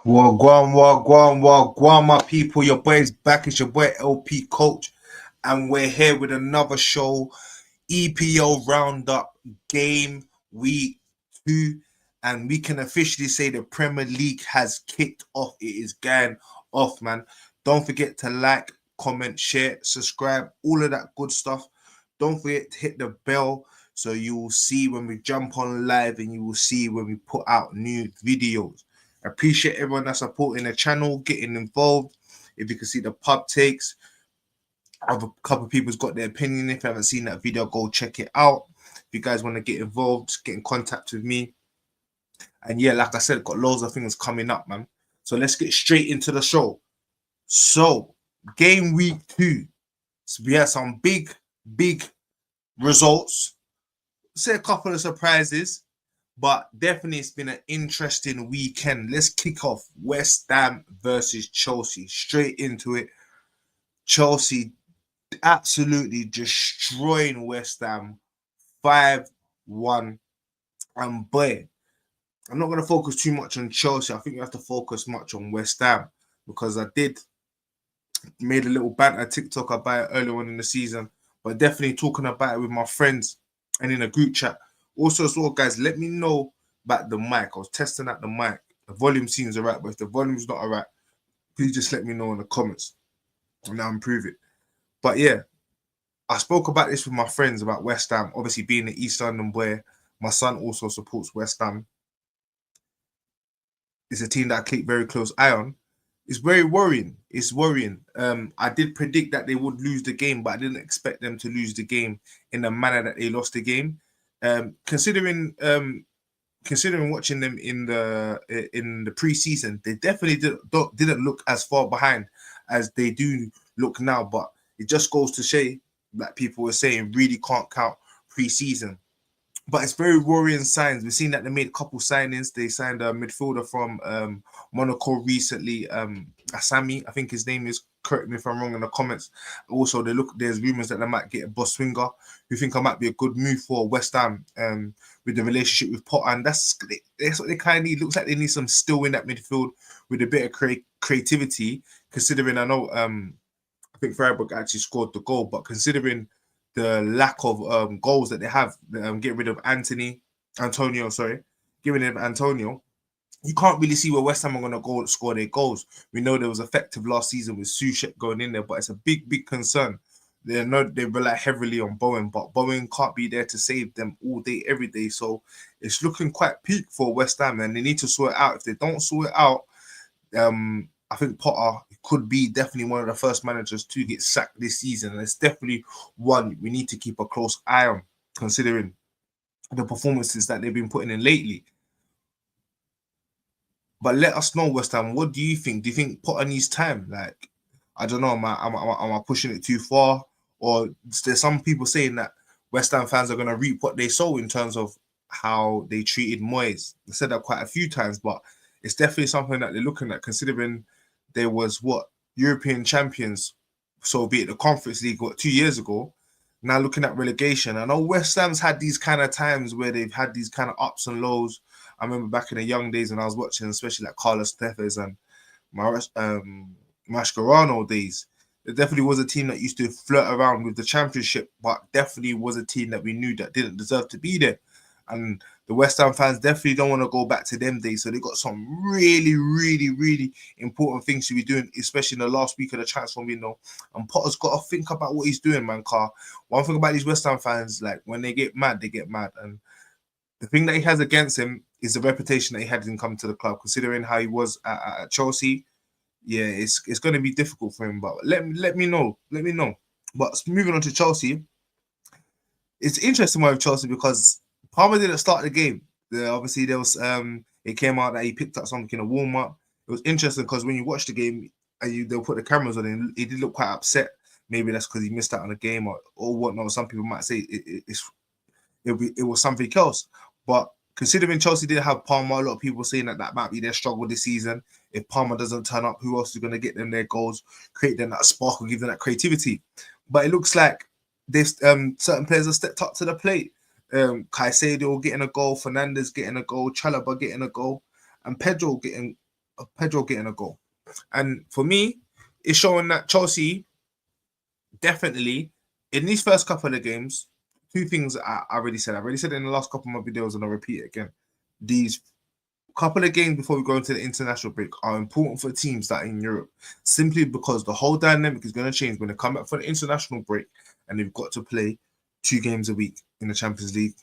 Wagwan, my people. Your boy is back. It's your boy LP Coach, and we're here with another show, EPO Roundup, Game Week 2, and we can officially say the Premier League has kicked off. It is going off, man. Don't forget to like, comment, share, subscribe, all of that good stuff. Don't forget to hit the bell so you will see when we jump on live and you will see when we put out new videos. I appreciate everyone that's supporting the channel, getting involved. If you can see the pub takes, a couple of people's got their opinion. If you haven't seen that video, go check it out. If you guys want to get involved, get in contact with me. And yeah, like I said, got loads of things coming up, man. So let's get straight into the show. So, game week 2. So we had some big results. Say a couple of surprises, but definitely it's been an interesting weekend. Let's kick off West Ham versus Chelsea. Straight into it. Chelsea absolutely destroying West Ham 5-1. And boy, I'm not going to focus too much on Chelsea. I think you have to focus much on West Ham because I made a little banter TikTok about it earlier on in the season, but definitely talking about it with my friends and in a group chat. Also, as well, guys, let me know about the mic. I was testing out the mic. The volume seems all right, but if the volume's not all right, please just let me know in the comments and I'll improve it. But yeah, I spoke about this with my friends about West Ham. Obviously, being an East London boy, my son also supports West Ham. It's a team that I keep very close eye on. It's very worrying. It's worrying. I did predict that they would lose the game, but I didn't expect them to lose the game in the manner that they lost the game. Considering watching them in the preseason, they definitely didn't look as far behind as they do look now. But it just goes to show that people were saying really can't count preseason. But it's very worrying signs. We've seen that they made a couple signings. They signed a midfielder from Monaco recently, Asami, I think his name is. Correct me if I'm wrong in the comments. Also, there's rumours that they might get a Boswinger, who think I might be a good move for West Ham with the relationship with Potter. And that's what they kind of need. Looks like they need some still in that midfield with a bit of creativity, considering I know I think Freiburg actually scored the goal, but considering the lack of goals that they have, getting rid of Antonio, getting rid of Antonio, you can't really see where West Ham are going to go score their goals. We know there was effective last season with Soucek going in there, but it's a big concern. They rely heavily on Bowen, but Bowen can't be there to save them all day, every day. So it's looking quite peak for West Ham, and they need to sort it out. If they don't sort it out, I think Potter could be definitely one of the first managers to get sacked this season. And it's definitely one we need to keep a close eye on, considering the performances that they've been putting in lately. But let us know, West Ham, what do you think? Do you think Potter needs time? Like, I don't know, am I pushing it too far? Or there's some people saying that West Ham fans are going to reap what they sow in terms of how they treated Moyes. I said that quite a few times, but it's definitely something that they're looking at, considering there was European champions, so be it the Conference League 2 years ago. Now looking at relegation, I know West Ham's had these kind of times where they've had these kind of ups and lows. I remember back in the young days when I was watching, especially like Carlos Tevez and Mascherano days. There definitely was a team that used to flirt around with the championship, but definitely was a team that we knew that didn't deserve to be there. And the West Ham fans definitely don't want to go back to them days. So they got some really important things to be doing, especially in the last week of the transfer window. And Potter's got to think about what he's doing, man. Car. One thing about these West Ham fans, like when they get mad, they get mad. And the thing that he has against him is the reputation that he had in coming to the club, considering how he was at Chelsea. Yeah, it's going to be difficult for him. But let me know. But moving on to Chelsea, it's interesting with Chelsea because Palmer didn't start the game. Obviously, there was it came out that he picked up something in a warm up. It was interesting because when you watch the game and they'll put the cameras on him, he did look quite upset. Maybe that's because he missed out on the game or whatnot. Some people might say it was something else. But considering Chelsea did have Palmer, a lot of people saying that might be their struggle this season. If Palmer doesn't turn up, who else is going to get them their goals, create them that sparkle, give them that creativity? But it looks like this certain players have stepped up to the plate. Caicedo getting a goal, Fernandes getting a goal, Chalobah getting a goal, and Pedro getting Pedro getting a goal. And for me, it's showing that Chelsea definitely in these first couple of games, two things I already said. I already said it in the last couple of my videos, and I'll repeat it again. These couple of games before we go into the international break are important for teams that are in Europe, simply because the whole dynamic is going to change when they come back for the international break and they've got to play 2 games a week in the Champions League.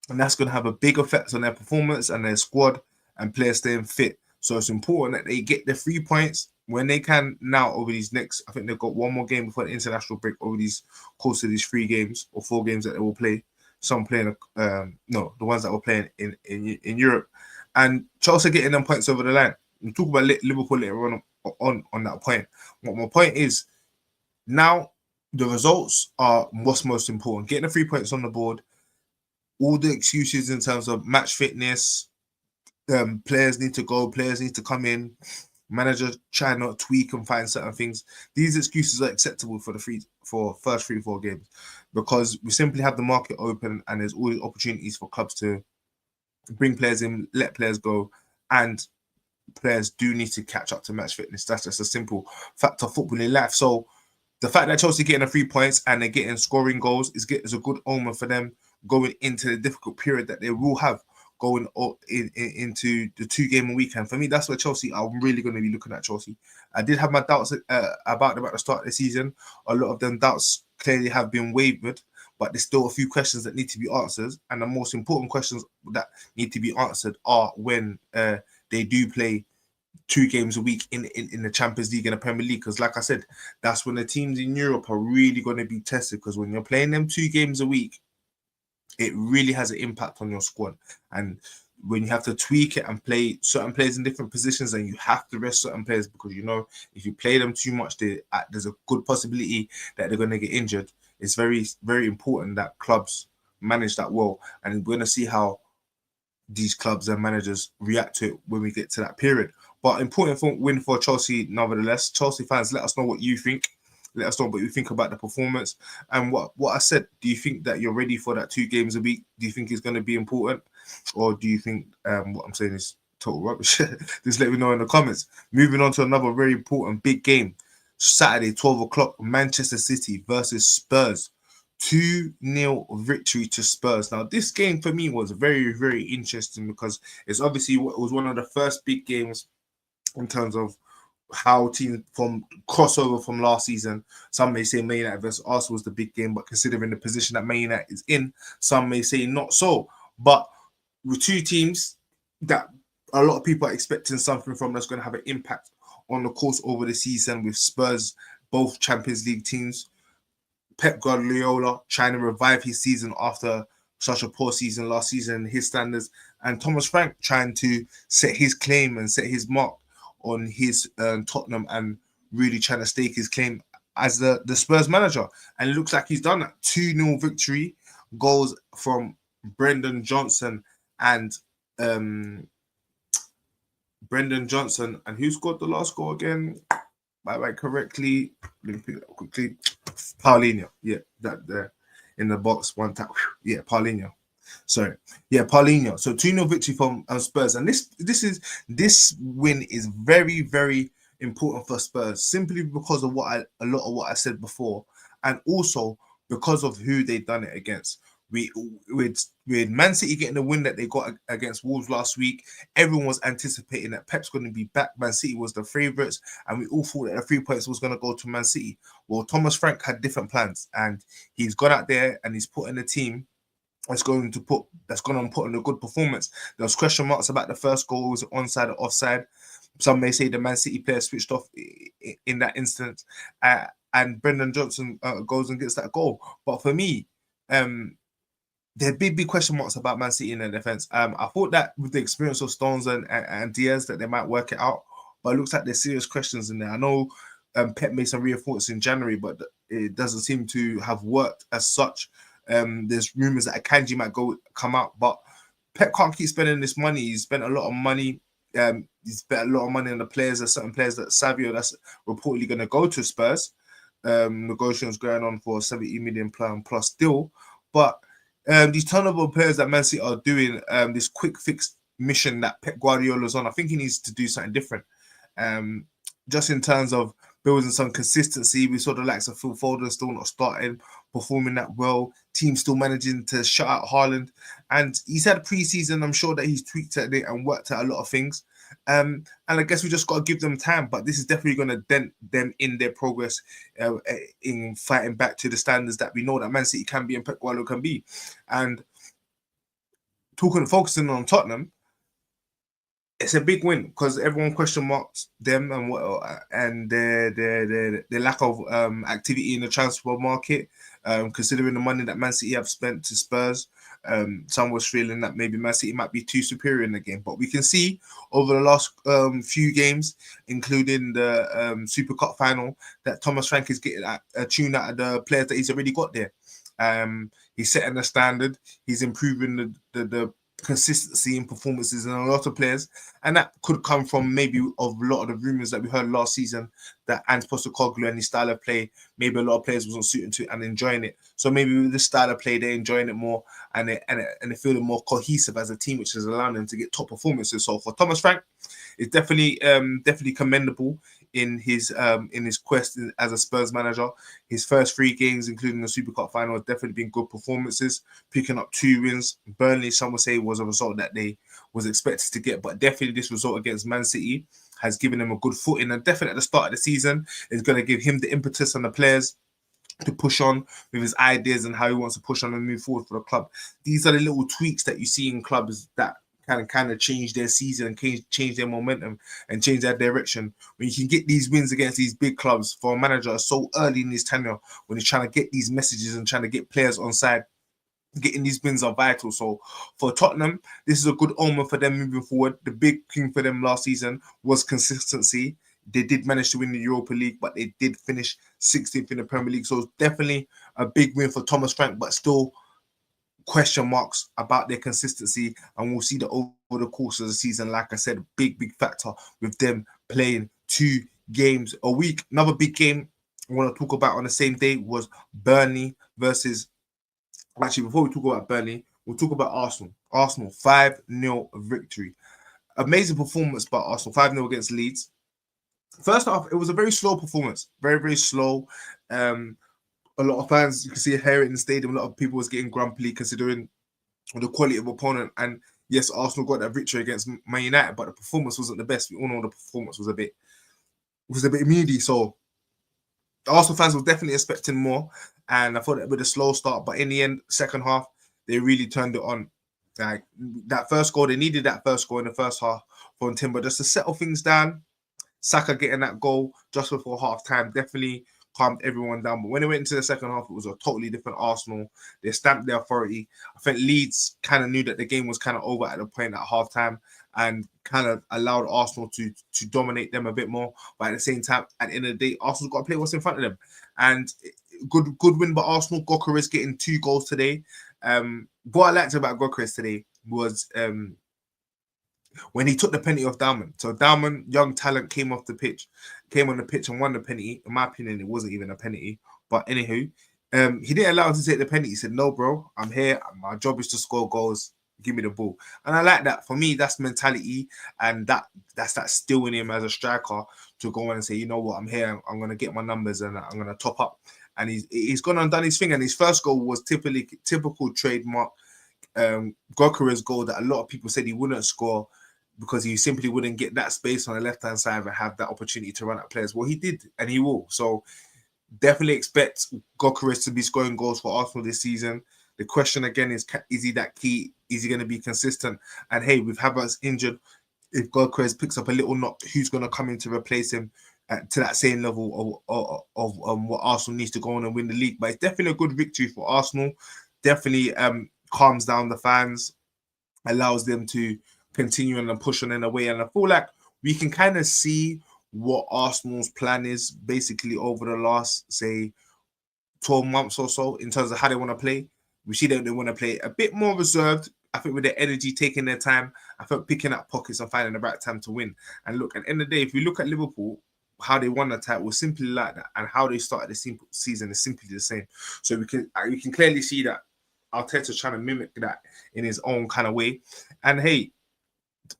And that's going to have a big effect on their performance and their squad and players staying fit. So it's important that they get the 3 points when they can now over these next. I think they've got one more game before the international break over these course of these 3 games or 4 games that they will play. Some playing, the ones that were playing in Europe, and Chelsea getting them points over the line. We'll talk about Liverpool later on that point. What my point is now, the results are what's most important. Getting the 3 points on the board. All the excuses in terms of match fitness, players need to go, players need to come in, manager try not tweak and find certain things. These excuses are acceptable for first 3-4 games because we simply have the market open and there's always opportunities for clubs to bring players in, let players go, and players do need to catch up to match fitness. That's just a simple fact of football in life. So the fact that Chelsea getting the 3 points and they're getting scoring goals is a good omen for them going into the difficult period that they will have going into the 2-game weekend. For me, that's where Chelsea are really going to be looking at Chelsea. I did have my doubts about them at the start of the season. A lot of them doubts clearly have been wavered, but there's still a few questions that need to be answered. And the most important questions that need to be answered are when they do play 2 games a week in the Champions League and the Premier League. Because like I said, that's when the teams in Europe are really going to be tested, because when you're playing them 2 games a week, it really has an impact on your squad. And when you have to tweak it and play certain players in different positions, and you have to rest certain players because if you play them too much, there's a good possibility that they're going to get injured. It's very, very important that clubs manage that well, and we're going to see how these clubs and managers react to it when we get to that period. But important win for Chelsea, nevertheless. Chelsea fans, let us know what you think. Let us know what you think about the performance. And what I said, do you think that you're ready for that 2 games a week? Do you think it's going to be important? Or do you think what I'm saying is total rubbish? Just let me know in the comments. Moving on to another very important big game. Saturday, 12 o'clock, Manchester City versus Spurs. 2-0 victory to Spurs. Now, this game for me was very, very interesting because it was one of the first big games in terms of how teams from crossover from last season. Some may say Man United versus Arsenal was the big game, but considering the position that Man United is in, some may say not so. But with 2 teams that a lot of people are expecting something from that's going to have an impact on the course over the season, with Spurs, both Champions League teams. Pep Guardiola trying to revive his season after such a poor season last season, his standards, and Thomas Frank trying to set his claim and set his mark on his Tottenham and really trying to stake his claim as the Spurs manager. And it looks like he's done that. 2-0 victory, goals from Brendan Johnson and who scored the last goal again? Correctly. Let me pick it up quickly. Paulinho. Yeah, that there in the box, one tap. Yeah, Paulinho. Sorry. Yeah, Paulinho. So 2-0 victory from Spurs. And this win is very, very important for Spurs, simply because of a lot of what I said before, and also because of who they've done it against. With Man City getting the win that they got against Wolves last week, everyone was anticipating that Pep's going to be back. Man City was the favourites, and we all thought that the 3 points was going to go to Man City. Well, Thomas Frank had different plans, and he's gone out there and he's put in a team that's going to put in a good performance. There was question marks about the first goal, was it onside or offside? Some may say the Man City player switched off in that instance, and Brendan Johnson goes and gets that goal. But for me, there are big question marks about Man City in their defense. I thought that with the experience of Stones and Diaz that they might work it out, but it looks like there's serious questions in there. I know Pep made some reinforcements in January, but it doesn't seem to have worked as such. There's rumors that Akanji might come out, but Pep can't keep spending this money. He's spent a lot of money. He's spent a lot of money on the players. There's certain players that Savio that's reportedly going to go to Spurs. Negotiations going on for £70 million plus still, but these turnover players that Man City are doing, this quick fix mission that Pep Guardiola's on, I think he needs to do something different. Just in terms of building some consistency, we saw the likes of Phil Foden still not starting, performing that well. Team still managing to shut out Haaland, and he's had pre-season. I'm sure that he's tweaked at it and worked out a lot of things. And I guess we just got to give them time. But this is definitely going to dent them in their progress in fighting back to the standards that we know that Man City can be and Pep Guardiola can be. And focusing on Tottenham, it's a big win because everyone question marks them and their lack of activity in the transfer market, considering the money that Man City have spent to Spurs. Some was feeling that maybe Man City might be too superior in the game, but we can see over the last few games, including the Super Cup final, that Thomas Frank is getting a tune out of the players that he's already got there. He's setting the standard. He's improving the consistency in performances in a lot of players, and that could come from maybe of a lot of the rumors that we heard last season that Ange Postecoglou and his style of play, maybe a lot of players wasn't suiting to and enjoying it. So maybe with this style of play, they're enjoying it more and they feel more cohesive as a team, which is allowing them to get top performances. So for Thomas Frank, it's definitely commendable in his quest as a Spurs manager. His first 3 games, including the Super Cup final, have definitely been good performances, picking up 2 wins. Burnley, some would say, was a result that they was expected to get, but definitely this result against Man City has given him a good footing, and definitely at the start of the season is going to give him the impetus and the players to push on with his ideas and how he wants to push on and move forward for the club. These are the little tweaks that you see in clubs that kind of change their season and change their momentum and change their direction. When you can get these wins against these big clubs for a manager so early in his tenure, when he's trying to get these messages and trying to get players on side, getting these wins are vital. So for Tottenham, this is a good omen for them moving forward. The big thing for them last season was consistency. They did manage to win the Europa League, but they did finish 16th in the Premier League. So it's definitely a big win for Thomas Frank, but still question marks about their consistency. And we'll see that over the course of the season, like I said, big factor with them playing 2 games a week. Another big game I want to talk about on the same day was Burnley versus... Actually, before we talk about Burnley, we'll talk about Arsenal. Arsenal, 5-0 victory. Amazing performance by Arsenal, 5-0 against Leeds. First off, it was a very slow performance. Very slow. A lot of fans, you can see here in the stadium, a lot of people was getting grumpy considering the quality of opponent. And yes, Arsenal got that victory against Man United, but the performance wasn't the best. We all know the performance was a bit moody. So Arsenal fans were definitely expecting more, and I thought it would be a slow start, but in the end, second half, they really turned it on. Like that first goal, they needed that first goal in the first half from Timber just to settle things down. Saka getting that goal just before half time definitely calmed everyone down. But when it went into the second half, it was a totally different Arsenal. They stamped their authority. I think Leeds kind of knew that the game was kind of over at the point at half time and kind of allowed Arsenal to dominate them a bit more. But at the same time, at the end of the day, Arsenal's got to play what's in front of them. And good win by Arsenal. Gyökeres getting 2 goals today. What I liked about Gyökeres today was when he took the penalty off Dalman. So Dalman, young talent, came on the pitch and won the penalty. In my opinion, it wasn't even a penalty. But anywho, he didn't allow him to take the penalty. He said, "No, bro, I'm here. My job is to score goals. Give me the ball." And I like that. For me, that's mentality, and that's that still in him as a striker to go on and say, "You know what? I'm here. I'm gonna get my numbers and I'm gonna top up." And he's gone and done his thing. And his first goal was typical trademark Gyökeres goal that a lot of people said he wouldn't score because he simply wouldn't get that space on the left-hand side and have that opportunity to run at players. Well, he did, and he will. So definitely expect Gyökeres to be scoring goals for Arsenal this season. The question again is he that key? Is he going to be consistent? And hey, with Havertz injured, if Gyökeres picks up a little knock, who's going to come in to replace him to that same level of what Arsenal needs to go on and win the league? But it's definitely a good victory for Arsenal. Definitely calms down the fans, allows them to continue and push on in a way. And I feel like we can kind of see what Arsenal's plan is basically over the last, say, 12 months or so in terms of how they want to play. We see that they want to play a bit more reserved. I think with their energy, taking their time, I think picking up pockets and finding the right time to win. And look, at the end of the day, if we look at Liverpool, how they won the title was simply like that, and how they started the season is simply the same. So we can clearly see that Arteta's trying to mimic that in his own kind of way. And hey,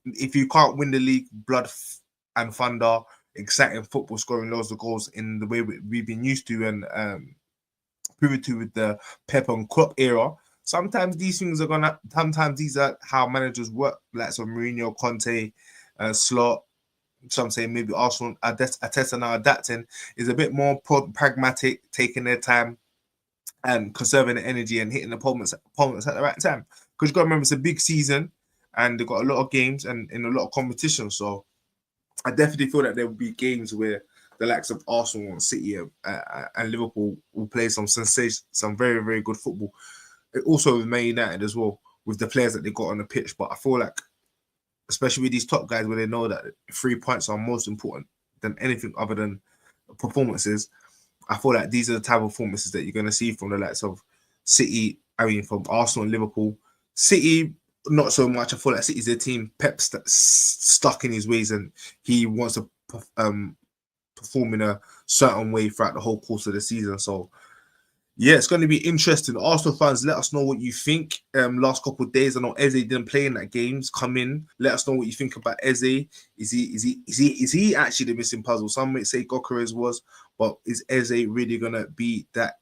if you can't win the league, blood and thunder, exciting football, scoring loads of goals in the way we've been used to and proven to with the Pep and Klopp era. Sometimes these things are gonna. Sometimes these are how managers work, like some Mourinho, Conte, Slot. Some say maybe Arsenal, Arteta now adapting is a bit more pragmatic, taking their time and conserving the energy and hitting opponents at the right time. Because you got to remember it's a big season and they've got a lot of games and in a lot of competition. So I definitely feel that there will be games where the likes of Arsenal and City and Liverpool will play some sensation, some very, very good football. Also with Man United as well, with the players that they got on the pitch. But I feel like, especially with these top guys where they know that 3 points are most important than anything other than performances, I feel like these are the type of performances that you're going to see from the likes of City, from Arsenal and Liverpool. City, not so much. I feel like City's a team. Pep's stuck in his ways and he wants to perform in a certain way throughout the whole course of the season. So, yeah, it's going to be interesting. Arsenal fans, let us know what you think. Last couple of days, I know Eze didn't play in that games. Come in, let us know what you think about Eze. Is he actually the missing puzzle? Some might say Gokeres was, but is Eze really gonna be that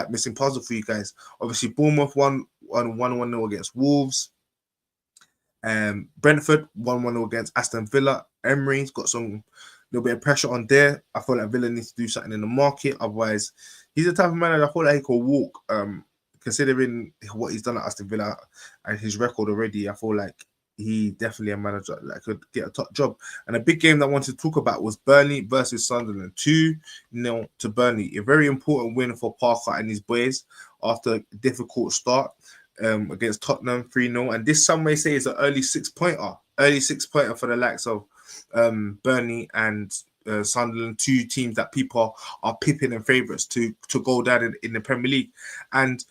missing puzzle for you guys? Obviously, Bournemouth won 1-0 against Wolves. Brentford 1-1 against Aston Villa. Emery's got some little bit of pressure on there. I feel like Villa needs to do something in the market. Otherwise, he's the type of man that I feel like he could walk. Considering what he's done at Aston Villa and his record already, I feel like he definitely a manager that could get a top job. And a big game that I wanted to talk about was Burnley versus Sunderland. 2-0 to Burnley. A very important win for Parker and his boys after a difficult start against Tottenham, 3-0. And this, some may say, is an early 6-pointer. Early 6-pointer for the likes of Burnley and Sunderland, 2 teams that people are pipping and favourites to go down in the Premier League. And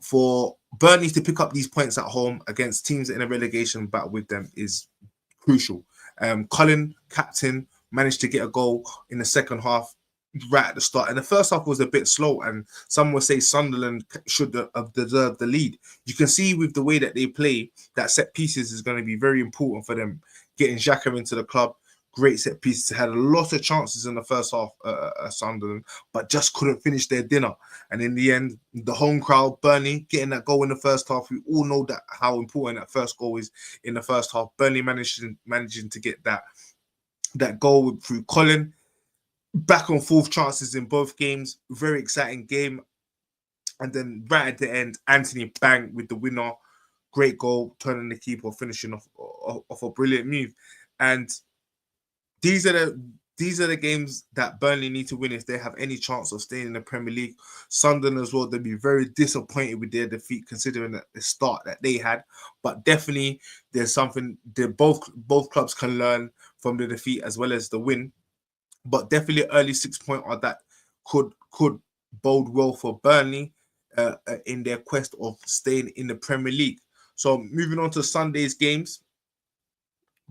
for Burnley to pick up these points at home against teams in a relegation battle with them is crucial. Cullen, captain, managed to get a goal in the second half right at the start. And the first half was a bit slow, and some would say Sunderland should have deserved the lead. You can see with the way that they play that set pieces is going to be very important for them. Getting Xhaka into the club, great set pieces. Had a lot of chances in the first half, Sunderland, but just couldn't finish their dinner. And in the end, the home crowd, Burnley, getting that goal in the first half. We all know that how important that first goal is in the first half. Burnley managing to get that goal through Colin. Back and forth chances in both games. Very exciting game. And then right at the end, Anthony bang with the winner. Great goal, turning the keeper, finishing off a brilliant move. And these are the games that Burnley need to win if they have any chance of staying in the Premier League. Sunderland as well, they'll be very disappointed with their defeat considering the start that they had. But definitely there's something that both clubs can learn from the defeat as well as the win. But definitely early 6-pointer that could bode well for Burnley in their quest of staying in the Premier League. So moving on to Sunday's games.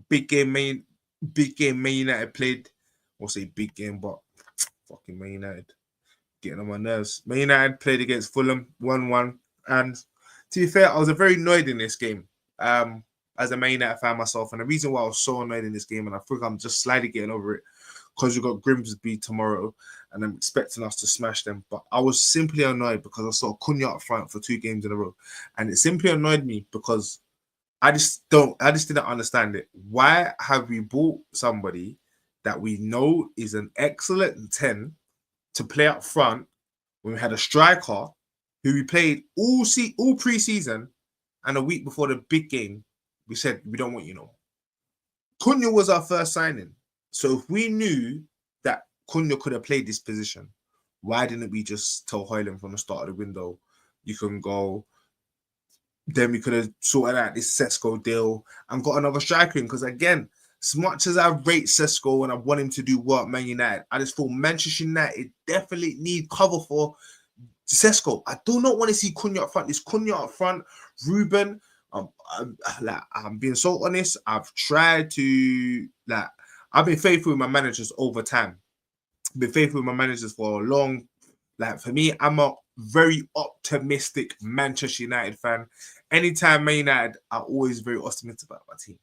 Big game Man United played. I'll say big game, but fucking Man United getting on my nerves. Man United played against Fulham 1-1. And to be fair, I was very annoyed in this game. As a Man United fan myself. And the reason why I was so annoyed in this game, and I think I'm just slightly getting over it, because we've got Grimsby tomorrow and I'm expecting us to smash them. But I was simply annoyed because I saw Cunha up front for 2 games in a row. And it simply annoyed me because I just didn't understand it. Why have we bought somebody that we know is an excellent 10 to play up front when we had a striker who we played all pre-season, and a week before the big game, we said, we don't want you no more. Cunha was our first signing. So if we knew that Cunha could have played this position, why didn't we just tell Højlund from the start of the window, you can go? Then we could have sorted out this Sesko deal and got another striker in. Because again, as much as I rate Sesko and I want him to do work, Man United, I just feel Manchester United definitely need cover for Sesko. I do not want to see Cunha up front. This Cunha up front, Ruben. I'm being so honest. I've tried to I've been faithful with my managers over time. I've been faithful with my managers for a long. For me, I'm a very optimistic Manchester United fan. Anytime Man United, I'm always very optimistic about my team.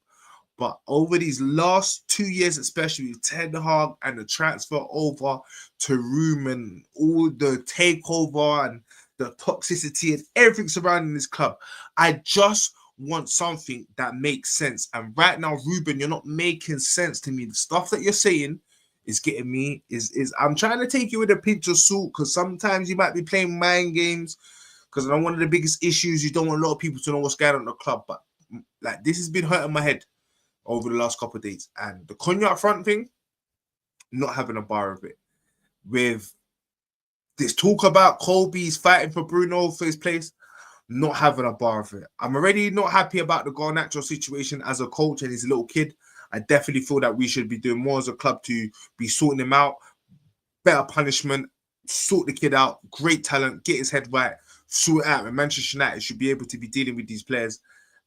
But over these last 2 years, especially with Ten Hag and the transfer over to Room and all the takeover and the toxicity and everything surrounding this club, I just want something that makes sense. And right now, Ruben, you're not making sense to me. The stuff that you're saying is getting me. Is I'm trying to take you with a pinch of salt because sometimes you might be playing mind games. Because I know one of the biggest issues, you don't want a lot of people to know what's going on in the club. But like this has been hurting my head over the last couple of days. And the Cognac front thing, not having a bar of it. With this talk about Kobe's fighting for Bruno for his place, not having a bar of it. I'm already not happy about the Garnacho situation as a coach and he's a little kid. I definitely feel that we should be doing more as a club to be sorting him out. Better punishment, sort the kid out, great talent, get his head right, sort it out. And Manchester United should be able to be dealing with these players.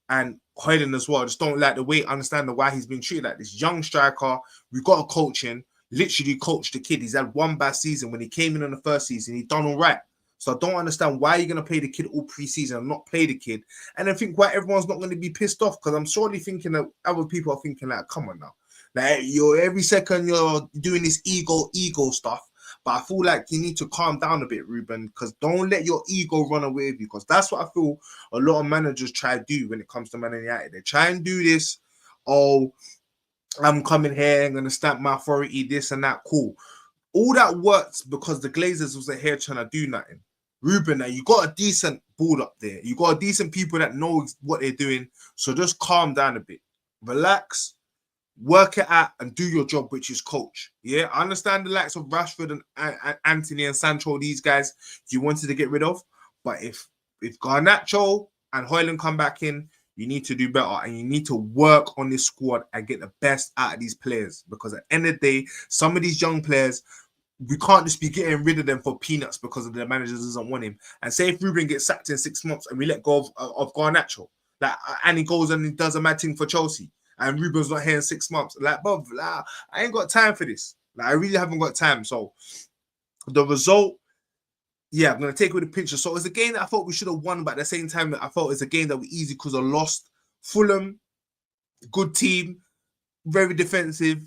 And Hoyland as well. Just don't like the way, understand why he's been treated like this. Young striker, we got a coaching, literally coached the kid. He's had one bad season. When he came in on the first season, he done all right. So I don't understand why you're going to play the kid all pre-season and not play the kid. And I think why everyone's not going to be pissed off because I'm surely thinking that other people are thinking like, come on now. Like you're every second you're doing this ego stuff. But I feel like you need to calm down a bit, Ruben, because don't let your ego run away with you. Because that's what I feel a lot of managers try to do when it comes to Man United. They try and do this. Oh, I'm coming here. I'm going to stamp my authority, this and that. Cool. All that works because the Glazers wasn't here trying to do nothing. Ruben, now you got a decent board up there. You got a decent people that know what they're doing. So just calm down a bit. Relax. Work it out and do your job, which is coach. Yeah, I understand the likes of Rashford and Anthony and Sancho, these guys you wanted to get rid of. But if Garnacho and Hoyland come back in, you need to do better and you need to work on this squad and get the best out of these players. Because at the end of the day, some of these young players, we can't just be getting rid of them for peanuts because of the manager doesn't want him. And say if Ruben gets sacked in 6 months and we let go of Garnacho, like, and he goes and he does a mad thing for Chelsea, and Ruben's not here in 6 months. Like, bruv, like, I ain't got time for this. Like, I really haven't got time. So, the result, yeah, I'm going to take it with a picture. So, it's a game that I thought we should have won, but at the same time, I felt it's a game that we easy because I lost. Fulham, good team, very defensive.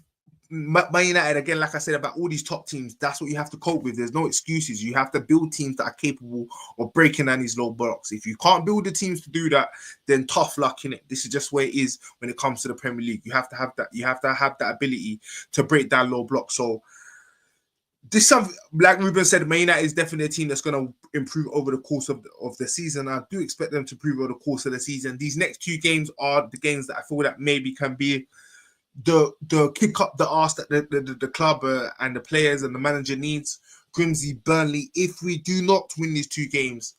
Man United, again, like I said about all these top teams, that's what you have to cope with. There's no excuses. You have to build teams that are capable of breaking down these low blocks. If you can't build the teams to do that, then tough luck in it. This is just where it is when it comes to the Premier League. You have to have that. You have to have that ability to break down low blocks. So this something, like Ruben said, Man United is definitely a team that's going to improve over the course of the season. I do expect them to improve over the course of the season. These next 2 games are the games that I feel that maybe can be the kick up the arse that the club and the players and the manager needs. Grimsby, Burnley. If we do not win these 2 games,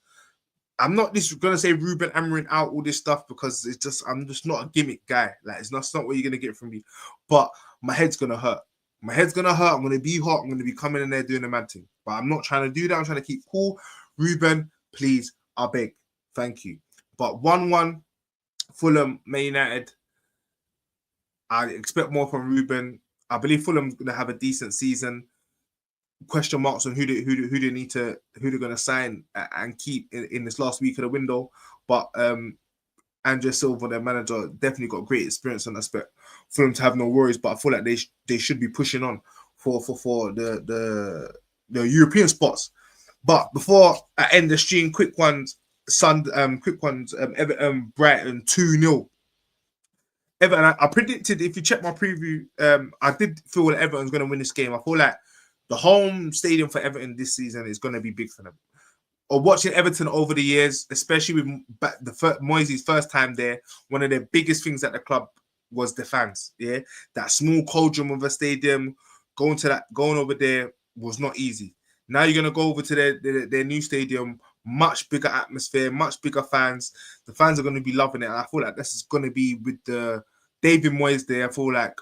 I'm not just gonna say Ruben Amorim out all this stuff because I'm just not a gimmick guy. Like it's not what you're gonna get from me. But my head's gonna hurt. My head's gonna hurt. I'm gonna be hot. I'm gonna be coming in there doing the mad thing. But I'm not trying to do that. I'm trying to keep cool. Ruben, please, I beg, thank you. But 1-1, Fulham, Man United. I expect more from Ruben. I believe Fulham's going to have a decent season. Question marks on who they're going to sign and keep in this last week of the window. But Andrea Silva, their manager, definitely got great experience on that aspect. Fulham to have no worries, but I feel like they should be pushing on for the European spots. But before I end the stream, quick ones. Everton, Brighton 2-0. Everton, I predicted, if you check my preview, I did feel that Everton's going to win this game. I feel like the home stadium for Everton this season is going to be big for them. Or watching Everton over the years, especially with Moyes' first time there, one of the biggest things at the club was the fans. Yeah, that small cauldron of a stadium, going over there was not easy. Now you're going to go over to their new stadium, much bigger atmosphere, much bigger fans. The fans are going to be loving it. And I feel like this is going to be with the David Moyes there. I feel like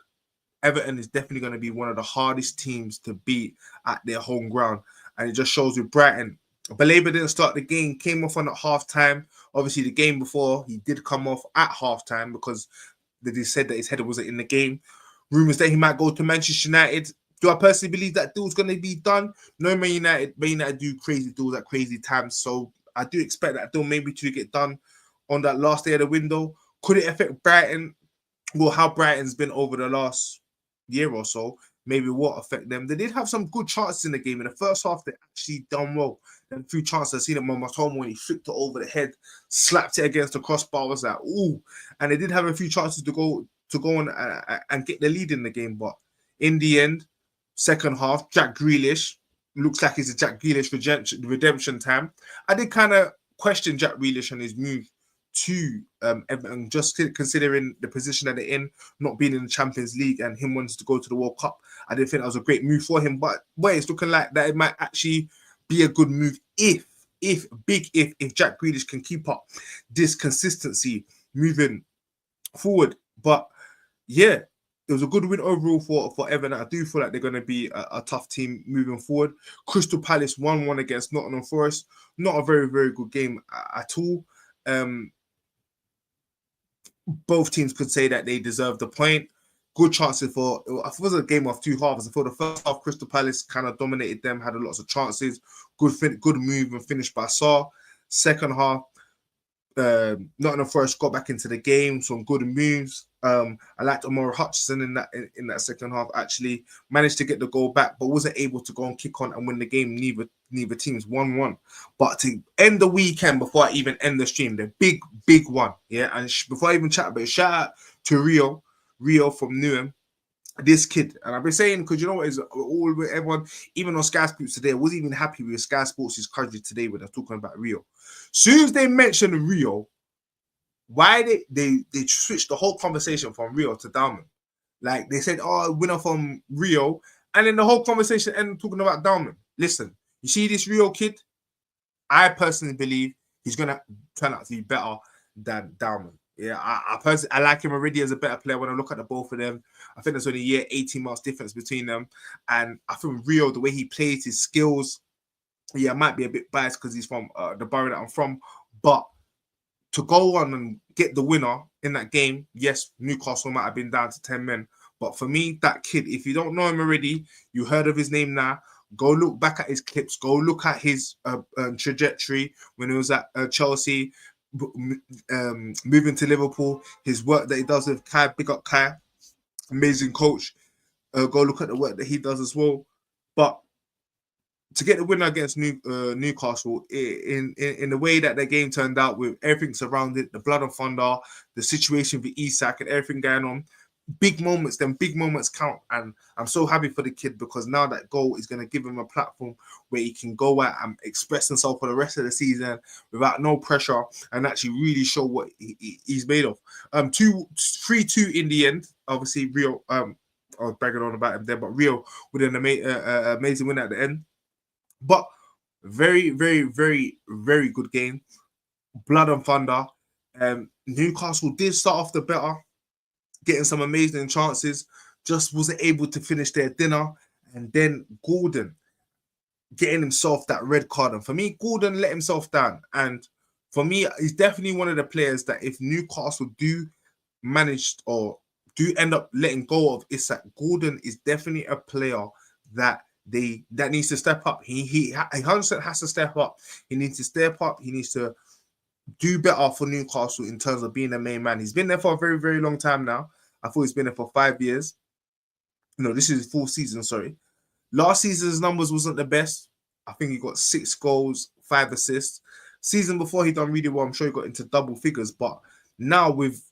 Everton is definitely going to be one of the hardest teams to beat at their home ground. And it just shows with Brighton. Baleba didn't start the game, came off on at halftime. Obviously, the game before, he did come off at halftime because they said that his header wasn't in the game. Rumours that he might go to Manchester United. Do I personally believe that deal's going to be done? No, Man United do crazy deals at crazy times. So I do expect that deal maybe to get done on that last day of the window. Could it affect Brighton? well, how Brighton's been over the last year or so, maybe what affect them. They did have some good chances in the game. In the first half, they actually done well. Then a few chances, I seen it on my home when he flicked it over the head, slapped it against the crossbar. I was like, ooh. And they did have a few chances to go on and get the lead in the game. But in the end, second half, Jack Grealish looks like it's a Jack Grealish redemption time. I did kind of question Jack Grealish and his move to Everton, just considering the position that they're in, not being in the Champions League and him wanting to go to the World Cup. I didn't think that was a great move for him, but it's looking like that it might actually be a good move if Jack Grealish can keep up this consistency moving forward. But yeah, it was a good win overall for Everton. I do feel like they're going to be a tough team moving forward. Crystal Palace 1-1 against Nottingham Forest. Not a very, very good game at all. Both teams could say that they deserve the point. Good chances for, I thought it was a game of two halves. I thought the first half, Crystal Palace kind of dominated them, had lots of chances. Good move and finish by Sarr. Second half, Nottingham Forest got back into the game, some good moves. I liked Omar Hutchinson in that second half. Actually, managed to get the goal back, but wasn't able to go and kick on and win the game. Neither teams 1-1. But to end the weekend before I even end the stream, the big one, yeah. And before I even chat about it, shout out to Rio from Newham. This kid, and I've been saying, because you know what is all everyone, even on Sky Sports today, I wasn't even happy with Sky Sports' coverage today when they're talking about Rio. Soon as they mentioned Rio, why they switched the whole conversation from Rio to Dalman. Like they said, oh, winner from Rio, and then the whole conversation ended talking about Dalman. Listen, you see this Rio kid? I personally believe he's gonna turn out to be better than Dalman. Yeah, I personally I like him already as a better player when I look at the both of them. I think there's only a year, 18 months difference between them. And I think Rio, the way he plays, his skills, yeah, I might be a bit biased because he's from the borough that I'm from. But to go on and get the winner in that game, yes, Newcastle might have been down to 10 men. But for me, that kid, if you don't know him already, you heard of his name now, go look back at his clips, go look at his trajectory when he was at Chelsea, moving to Liverpool, his work that he does with Kai, big up Kai, amazing coach. Go look at the work that he does as well. But to get the winner against Newcastle in the way that the game turned out, with everything surrounded, the blood and thunder, the situation with Isak and everything going on, big moments count. And I'm so happy for the kid, because now that goal is going to give him a platform where he can go out and express himself for the rest of the season without no pressure and actually really show what he's made of. 3-2 in the end. Obviously, Rio, I was bragging on about him there, but Rio with an amazing win at the end. But very, very, very, very good game. Blood and thunder. Newcastle did start off the better, getting some amazing chances, just wasn't able to finish their dinner. And then Gordon getting himself that red card. And for me, Gordon let himself down. And for me, he's definitely one of the players that if Newcastle do manage or do end up letting go of Isak, Gordon is definitely a player that needs to step up. He 100% has to step up. He needs to step up. He needs to do better for Newcastle in terms of being the main man. He's been there for a very, very long time now. I thought he's been there for 5 years. No, this is his full season, sorry. Last season's numbers wasn't the best. I think he got 6 goals, 5 assists. Season before, he done really well. I'm sure he got into double figures. But now with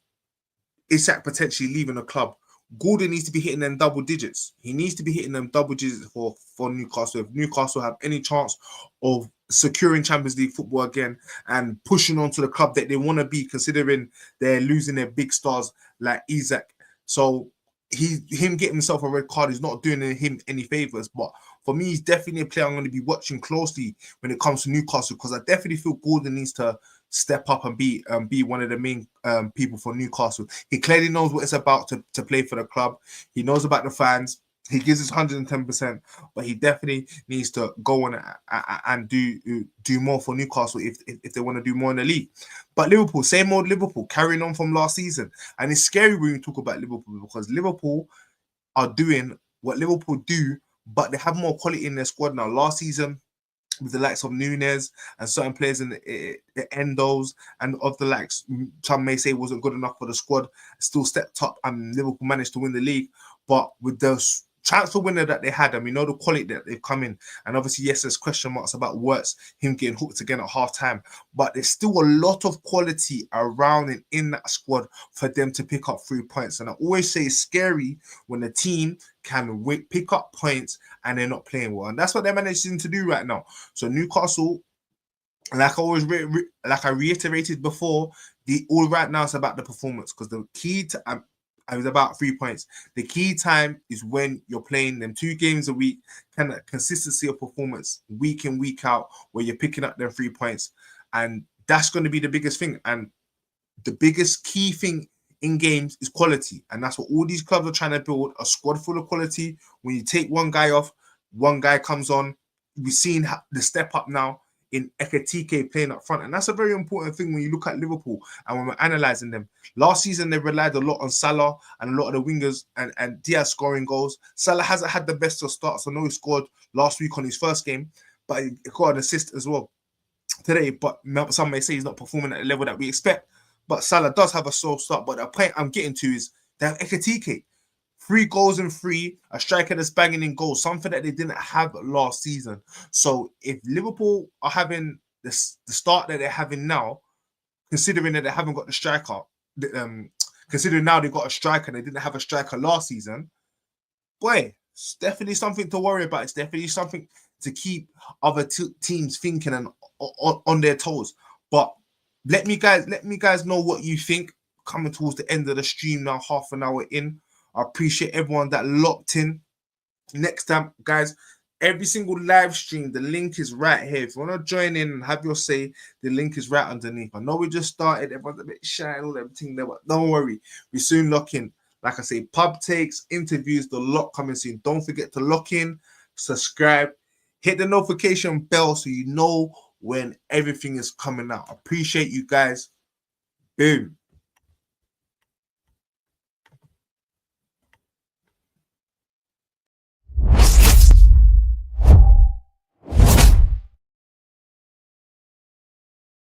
Isak potentially leaving the club, Gordon needs to be hitting them double digits. He needs to be hitting them double digits for Newcastle. If Newcastle have any chance of securing Champions League football again and pushing on to the club that they want to be, considering they're losing their big stars like Isak. So him getting himself a red card is not doing him any favors. But for me, he's definitely a player I'm going to be watching closely when it comes to Newcastle, because I definitely feel Gordon needs to step up and be one of the main people for Newcastle. He clearly knows what it's about to play for the club. He knows about the fans. He gives his 110%, but he definitely needs to go on and do more for Newcastle if they want to do more in the league. But Liverpool, same old Liverpool, carrying on from last season. And it's scary when you talk about Liverpool, because Liverpool are doing what Liverpool do, but they have more quality in their squad now. Last season, with the likes of Nunes and certain players in the Endos and of the likes, some may say wasn't good enough for the squad, still stepped up and Liverpool managed to win the league. But with the transfer winner that they had, and we know the quality that they've come in, and obviously, yes, there's question marks about Wirtz, him getting hooked again at half time, but there's still a lot of quality around and in that squad for them to pick up 3 points. And I always say it's scary when the team can pick up points and they're not playing well, and that's what they're managing to do right now. So Newcastle, like I always like I reiterated before, the all right now it's about the performance, because the key to I was about 3 points. The key time is when you're playing them 2 games a week, kind of consistency of performance week in, week out, where you're picking up them 3 points. And that's going to be the biggest thing. And the biggest key thing in games is quality. And that's what all these clubs are trying to build, a squad full of quality. When you take one guy off, one guy comes on. We've seen the step up now in Ekitike playing up front. And that's a very important thing when you look at Liverpool and when we're analysing them. Last season, they relied a lot on Salah and a lot of the wingers and Diaz scoring goals. Salah hasn't had the best of starts. I know he scored last week on his first game, but he got an assist as well today. But some may say he's not performing at the level that we expect. But Salah does have a slow start. But the point I'm getting to is they have Ekitike. 3 goals and 3, a striker that's banging in goals, something that they didn't have last season. So if Liverpool are having the start that they're having now, considering that they haven't got the striker, considering now they've got a striker and they didn't have a striker last season, boy, it's definitely something to worry about. It's definitely something to keep other teams thinking and on their toes. But let me guys know what you think. Coming towards the end of the stream now, half an hour in. I appreciate everyone that locked in. Next time, guys, every single live stream, the link is right here. If you want to join in and have your say, the link is right underneath. I know we just started, everyone's a bit shy and all everything there, but don't worry, we soon lock in. Like I say, pub takes, interviews, the lot coming soon. Don't forget to lock in, subscribe, hit the notification bell so you know when everything is coming out. I appreciate you guys. Boom.